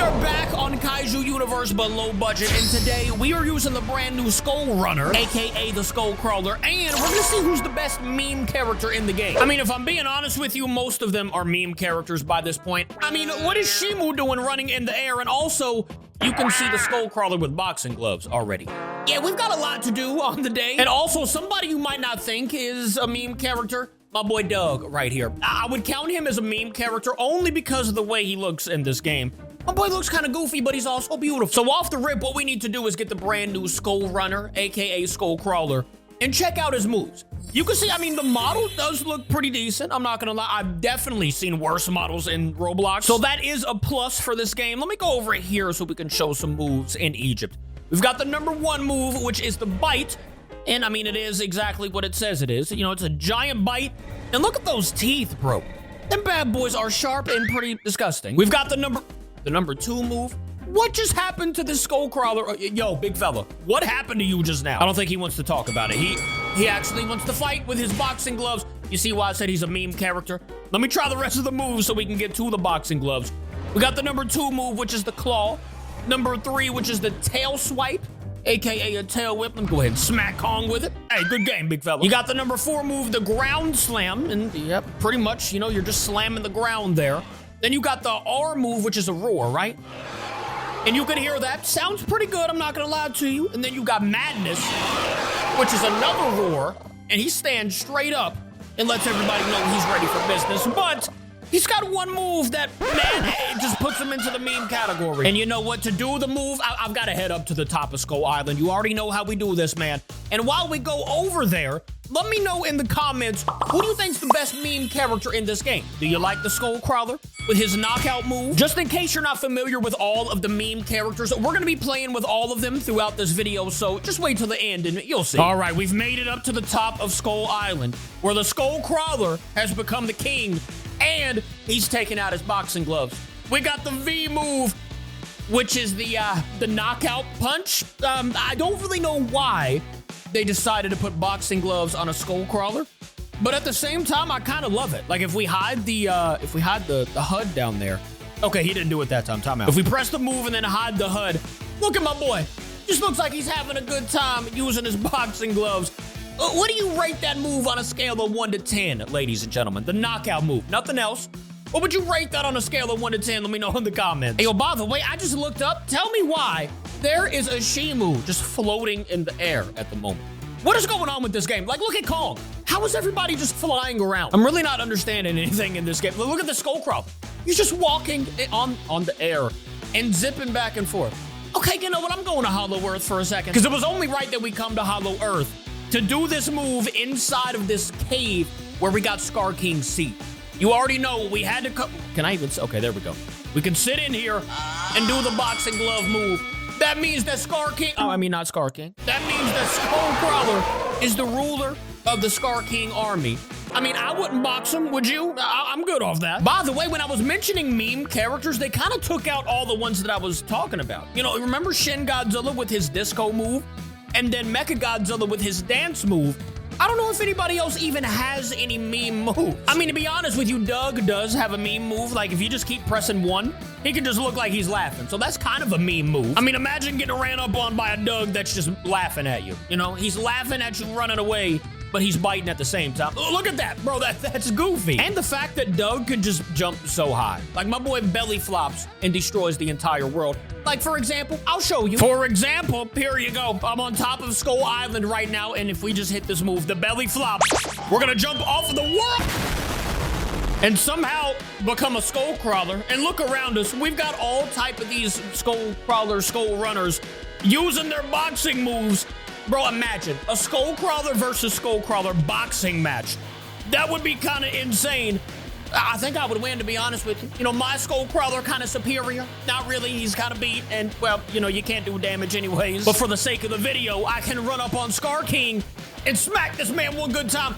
are back on Kaiju Universe but low budget, and today we are using the brand new Skull Runner, aka the Skullcrawler, and we're gonna see who's the best meme character in the game. I mean, if I'm being honest with you, most of them are meme characters by this point. I mean, what is Shimu doing running in the air? And also, you can see the Skullcrawler with boxing gloves already. Yeah, we've got a lot to do on the day. And also, somebody you might not think is a meme character, my boy Doug right here. I would count him as a meme character only because of the way he looks in this game. My boy looks kind of goofy, but he's also beautiful. So off the rip, what we need to do is get the brand new Skull Runner, aka Skullcrawler, and check out his moves. You can see, I mean, the model does look pretty decent. I'm not gonna lie, I've definitely seen worse models in Roblox. So that is a plus for this game. Let me go over here so we can show some moves in Egypt. We've got the #1 move, which is the bite. And I mean, it is exactly what it says it is. You know, it's a giant bite. And look at those teeth, bro. Them bad boys are sharp and pretty disgusting. We've got the #2 move. What just happened to this Skullcrawler? Yo, big fella, what happened to you just now? I don't think he wants to talk about it. He actually wants to fight with his boxing gloves. You see why I said he's a meme character? Let me try the rest of the moves so we can get to the boxing gloves. We got the #2 move, which is the claw. #3, which is the tail swipe, aka a tail whip. Let me go ahead and smack Kong with it. Hey, good game, big fella. You got the #4 move, the ground slam, and yep, pretty much, you know, you're just slamming the ground there. Then you got the R move, which is a roar, right? And you can hear that. Sounds pretty good, I'm not gonna lie to you. And then you got Madness, which is another roar, and he stands straight up and lets everybody know he's ready for business. But he's got one move that, man, it just puts him into the meme category. And you know what? To do the move, I've got to head up to the top of Skull Island. You already know how we do this, man. And while we go over there, let me know in the comments, who do you think's the best meme character in this game? Do you like the Skullcrawler with his knockout move? Just in case you're not familiar with all of the meme characters, we're going to be playing with all of them throughout this video, so just wait till the end and you'll see. All right, we've made it up to the top of Skull Island, where the Skullcrawler has become the king, and he's taking out his boxing gloves. We got the V move, which is the knockout punch. I don't really know why they decided to put boxing gloves on a Skullcrawler, but at the same time, I kind of love it. Like if we hide the HUD down there. Okay, he didn't do it that time. Time out. If we press the move and then hide the HUD, look at my boy. Just looks like he's having a good time using his boxing gloves. What do you rate that move on a scale of 1 to 10, ladies and gentlemen? The knockout move, nothing else. What would you rate that on a scale of 1 to 10? Let me know in the comments. Hey, yo, by the way, I just looked up. Tell me why there is a Shimu just floating in the air at the moment. What is going on with this game? Like, look at Kong. How is everybody just flying around? I'm really not understanding anything in this game. Look at the Skullcrawler. He's just walking on the air and zipping back and forth. Okay, you know what? I'm going to Hollow Earth for a second, because it was only right that we come to Hollow Earth to do this move inside of this cave where we got Scar King's seat. You already know we had to come. Can I even? Okay, there we go. We can sit in here and do the boxing glove move. That means that Scar King, not Scar King. That means that Skullcrawler is the ruler of the Scar King army. I mean, I wouldn't box him, would you? I'm good off that. By the way, when I was mentioning meme characters, they kind of took out all the ones that I was talking about. You know, remember Shin Godzilla with his disco move? And then Mecha Godzilla with his dance move? I don't know if anybody else even has any meme moves. I mean, to be honest with you, Doug does have a meme move. Like, if you just keep pressing 1, he can just look like he's laughing. So that's kind of a meme move. I mean, imagine getting ran up on by a Doug that's just laughing at you. You know, he's laughing at you running away, but he's biting at the same time. Oh, look at that, bro, that's goofy. And the fact that Doug could just jump so high. Like, my boy belly flops and destroys the entire world. Like, for example, I'll show you. For example, here you go. I'm on top of Skull Island right now, and if we just hit this move, the belly flop, we're gonna jump off of the world and somehow become a Skullcrawler. And look around us, we've got all type of these Skullcrawlers, Skull Runners, using their boxing moves. Bro, imagine a Skullcrawler versus Skullcrawler boxing match. That would be kind of insane. I think I would win, to be honest with you. You know, my Skullcrawler kind of superior. Not really, he's kind of beat, and, well, you know, you can't do damage anyways. But for the sake of the video, I can run up on Scar King and smack this man one good time.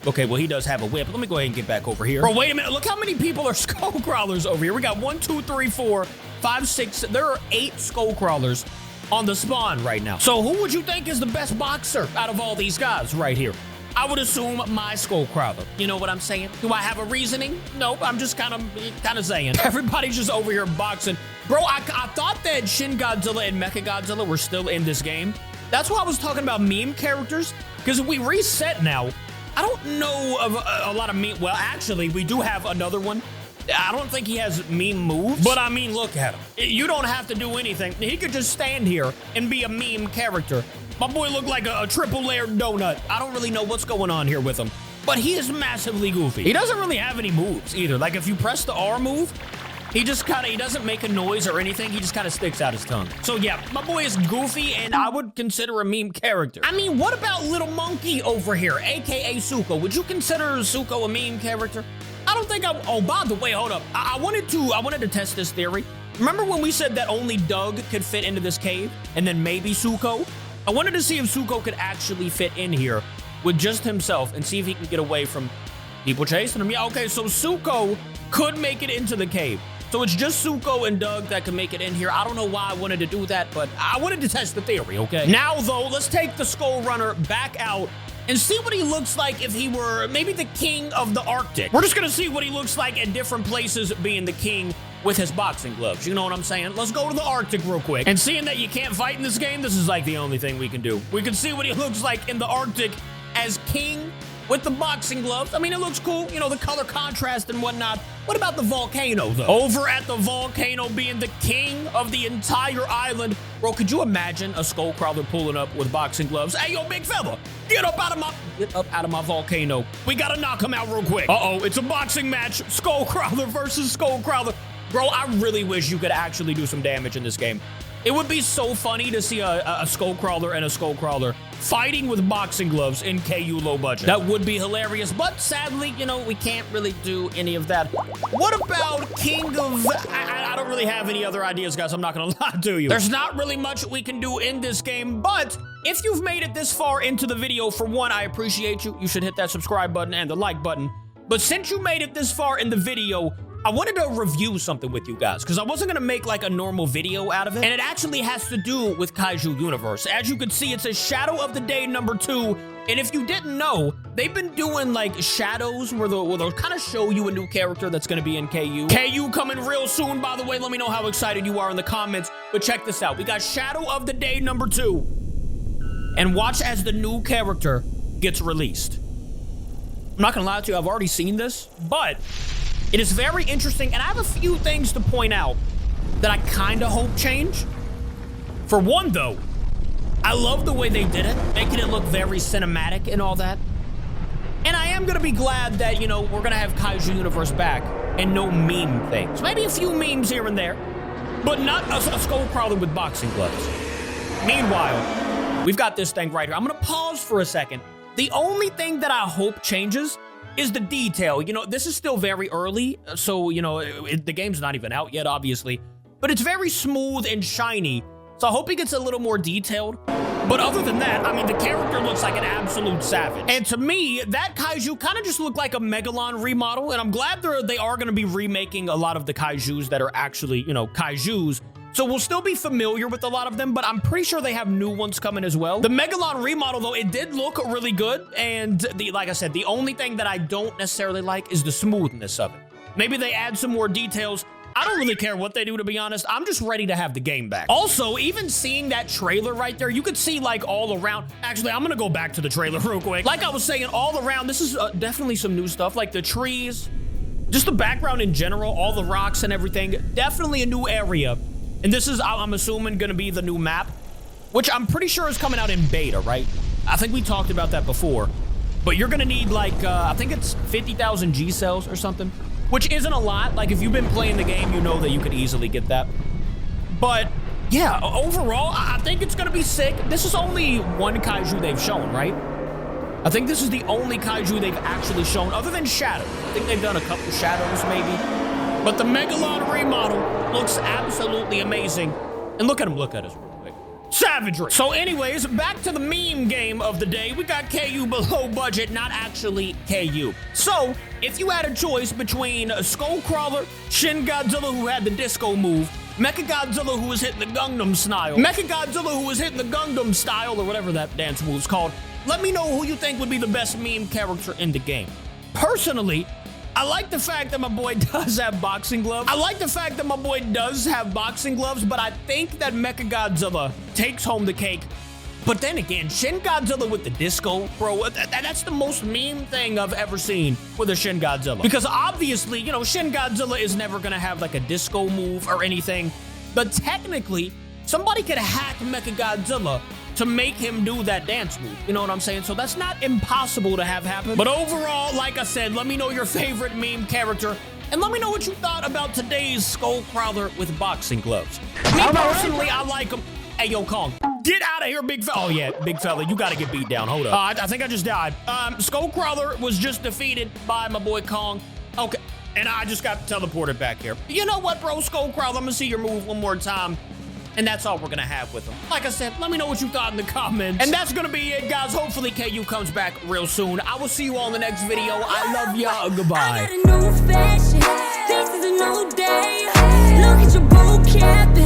Okay, well, he does have a whip. Let me go ahead and get back over here. Bro, wait a minute. Look how many people are Skullcrawlers over here. We got 1, 2, 3, 4, 5, 6. There are 8 Skullcrawlers on the spawn right now. So who would you think is the best boxer out of all these guys right here? I would assume my Skullcrawler. You know what I'm saying? Do I have a reasoning? Nope, I'm just kind of saying. Everybody's just over here boxing. Bro, I thought that Shin Godzilla and Mecha Godzilla were still in this game. That's why I was talking about meme characters, because if we reset now, I don't know of a lot of meme. Well, actually, we do have another one. I don't think he has meme moves, but I mean, look at him. You don't have to do anything. He could just stand here and be a meme character. My boy looked like a triple layered donut. I don't really know what's going on here with him, but he is massively goofy. He doesn't really have any moves either. Like if you press the R move, he doesn't make a noise or anything. He just kind of sticks out his tongue. So yeah, my boy is goofy and I would consider a meme character. I mean, what about little monkey over here, AKA Sukko? Would you consider Sukko a meme character? I don't think oh, by the way, hold up. I wanted to test this theory. Remember when we said that only Doug could fit into this cave and then maybe Sukko? I wanted to see if Sukko could actually fit in here with just himself and see if he can get away from people chasing him. Yeah, okay, so Sukko could make it into the cave. So it's just Sukko and Doug that can make it in here. I don't know why I wanted to do that, but I wanted to test the theory, okay? Now, though, let's take the Skull Runner back out and see what he looks like if he were maybe the king of the Arctic. We're just gonna see what he looks like in different places being the king with his boxing gloves. You know what I'm saying? Let's go to the Arctic real quick. And seeing that you can't fight in this game, this is like the only thing we can do. We can see what he looks like in the Arctic as king with the boxing gloves. I mean, it looks cool, you know, the color contrast and whatnot. What about the volcano, though? Over at the volcano being the king of the entire island. Bro, could you imagine a Skullcrawler pulling up with boxing gloves? Hey, yo, big fella, get up out of my volcano. We gotta knock him out real quick. Uh-oh, it's a boxing match. Skullcrawler versus Skullcrawler. Bro, I really wish you could actually do some damage in this game. It would be so funny to see a Skullcrawler and a Skullcrawler fighting with boxing gloves in KU low budget. That would be hilarious, but sadly, you know, we can't really do any of that. What about King of... I don't really have any other ideas, guys. I'm not gonna lie to you. There's not really much we can do in this game, but if you've made it this far into the video, for one, I appreciate you. You should hit that subscribe button and the like button. But since you made it this far in the video, I wanted to review something with you guys because I wasn't going to make like a normal video out of it. And it actually has to do with Kaiju Universe. As you can see, it's a Shadow of the Day #2. And if you didn't know, they've been doing like shadows where they'll kind of show you a new character that's going to be in KU. KU coming real soon, by the way. Let me know how excited you are in the comments. But check this out. We got Shadow of the Day #2. And watch as the new character gets released. I'm not going to lie to you. I've already seen this, but it is very interesting, and I have a few things to point out that I kind of hope change. For one, though, I love the way they did it, making it look very cinematic and all that. And I am going to be glad that, you know, we're going to have Kaiju Universe back and no meme things. Maybe a few memes here and there, but not a Skullcrawler with boxing gloves. Meanwhile, we've got this thing right here. I'm going to pause for a second. The only thing that I hope changes is the detail. You know, this is still very early, so, you know, the game's not even out yet, obviously. But it's very smooth and shiny, so I hope it gets a little more detailed. But other than that, I mean, the character looks like an absolute savage. And to me, that Kaiju kind of just looked like a Megalon remodel, and I'm glad they are going to be remaking a lot of the Kaijus that are actually, you know, Kaijus. So we'll still be familiar with a lot of them, but I'm pretty sure they have new ones coming as well. The Megalon remodel, though, it did look really good. And like I said, the only thing that I don't necessarily like is the smoothness of it. Maybe they add some more details. I don't really care what they do, to be honest. I'm just ready to have the game back. Also, even seeing that trailer right there, you could see like all around. Actually, I'm gonna go back to the trailer real quick. Like I was saying, all around, this is definitely some new stuff, like the trees, just the background in general, all the rocks and everything. Definitely a new area. And this is, I'm assuming, going to be the new map, which I'm pretty sure is coming out in beta, right? I think we talked about that before. But you're going to need, like, I think it's 50,000 G cells or something, which isn't a lot. Like, if you've been playing the game, you know that you could easily get that. But, yeah, overall, I think it's going to be sick. This is only one Kaiju they've shown, right? I think this is the only Kaiju they've actually shown, other than Shadow. I think they've done a couple Shadows, maybe. But the Megalon remodel looks absolutely amazing. And look at him, look at us real quick. Savagery. So anyways, back to the meme game of the day. We got KU below budget, not actually KU. So, if you had a choice between Skullcrawler, Shin Godzilla, who had the disco move, Mecha Godzilla, who was hitting the Gangnam style, Mecha Godzilla, who was hitting the Gangnam style, or whatever that dance move's called, let me know who you think would be the best meme character in the game. Personally, I like the fact that my boy does have boxing gloves. I like the fact that my boy does have boxing gloves, but I think that Mechagodzilla takes home the cake. But then again, Shin Godzilla with the disco, bro, that's the most meme thing I've ever seen with a Shin Godzilla. Because obviously, you know, Shin Godzilla is never gonna have like a disco move or anything. But technically, somebody could hack Mechagodzilla to make him do that dance move. You know what I'm saying? So that's not impossible to have happen. But overall, like I said, let me know your favorite meme character. And let me know what you thought about today's Skullcrawler with boxing gloves. Me personally, I like him. Hey, yo, Kong, get out of here, big fella. Oh, yeah, big fella, you gotta get beat down. Hold up. I think I just died. Skullcrawler was just defeated by my boy Kong. Okay, and I just got teleported back here. You know what, bro, Skullcrawler, I'm gonna see your move one more time. And that's all we're gonna have with him. Like I said, let me know what you thought in the comments. And that's gonna be it, guys. Hopefully, KU comes back real soon. I will see you all in the next video. I love y'all. Goodbye. I got a new fashion. This is a new day. Look at your boo cap.